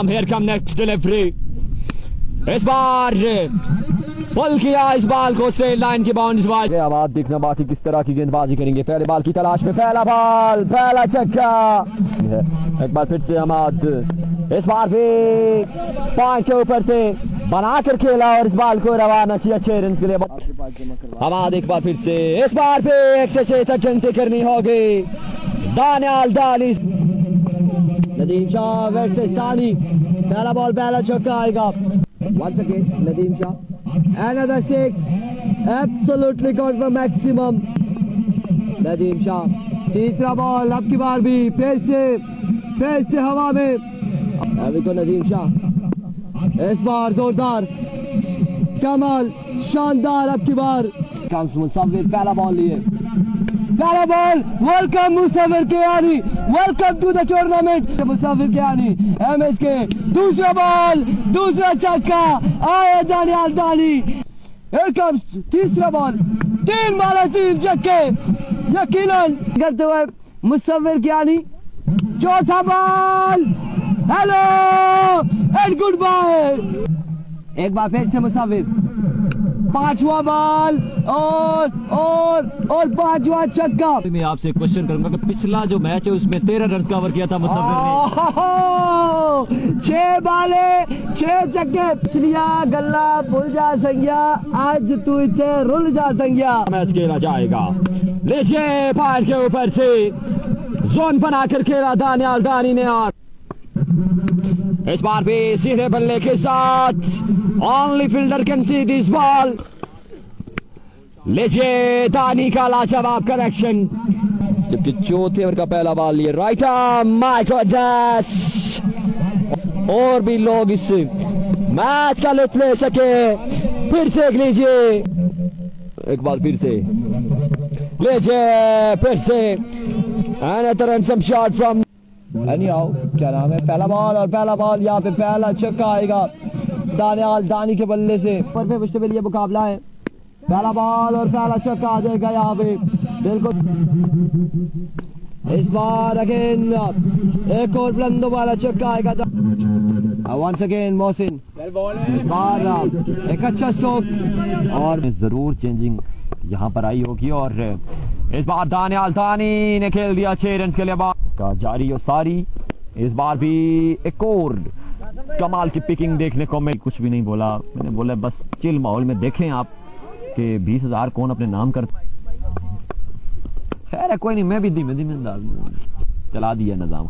time. Here come next delivery. इस बार पुल किया इस बाल को स्ट्रेट लाइन की बाउंड्री बाल। अब आप देखना बाकी किस तरह की गेंदबाजी करेंगे। पहले बाल की तलाश में पहला बॉल, पहला छक्का। एक बार फिर से हमाद, इस बार भी पॉइंट के ऊपर से बनाकर खेला और इस बाल को रवाना किया 6 रन के लिए। हमाद एक बार फिर से, इस बार भी 1 से 6 तक गिनती करनी होगी। दानियाल दानी, नदीम शाह वर्सेस दानी, पहला बॉल पहला छक्का आएगा। Once again, Nadeem Shah. Another 6. Absolutely got the maximum. Nadeem Shah. तीसरा बॉल अब की बार भी फिर से हवा में। अभी तो नदीम शाह, इस बार जोरदार, कमाल, शानदार अब की बार। कम्स मुसव्विर, पहला बॉल लिए, पहला ball. Welcome Musawwir Kiani, welcome to the tournament Musawwir Kiani. एमएसके दूसरा बॉल, दूसरा छक्का आया दानियाल दानी। हियर कम्स तीसरा बॉल, 3 मारा 3 छक्के यकीनन करते हुए मुसव्विर कियानी। चौथा ball, hello and goodbye. एक बार फिर से मुसव्विर, 5वां बॉल और 5वां छक्का। मैं आपसे क्वेश्चन करूंगा कि पिछला जो मैच है उसमें 13 रन कवर किया था मुसव्विर ने। 6 बाले 6 छक्के। पिछलिया गल्ला भूल जा संज्ञा, आज तू इसे रुल जा संज्ञा। मैच खेला जाएगा, लीजिए पैर के ऊपर से जोन बनाकर खेला दानियाल दानी ने और इस बार भी सीधे बल्ले के साथ only fielder can see this ball. लीजिए दानी का लाजवाब कनेक्शन। जबकि चौथे ओवर का पहला बॉल लिए राइट आर्म, माय गॉडनेस। और भी लोग इस मैच का लुत्फ ले सके। फिर से लीजिए, एक बार फिर से लीजिए, फिर से another handsome shot from anyhow, क्या नाम है, पहला बॉल और पहला बॉल यहाँ पे पहला छक्का आएगा दानियाल दानी के बल्ले से। पर पे मुश्तमिल ये मुकाबला है, पहला बॉल और पहला छक्का आ जाएगा यहाँ पे बिल्कुल। इस बार अगेन एक और बुलंदों वाला छक्का आएगा। वंस अगेन मोहसिन, बार एक अच्छा स्ट्रोक और जरूर चेंजिंग यहाँ पर आई होगी। और इस बार दानियाल दानी ने खेल दिया 6 रन के लिए का जारी और सारी। इस बार भी एक और कमाल की पिकिंग देखने को मिली। कुछ भी नहीं बोला, मैंने बोला बस चिल माहौल में देखें आप कि 20,000 कौन अपने नाम करता। खैर है कोई नहीं, मैं भी धीमे धीमे चला दिया निजाम।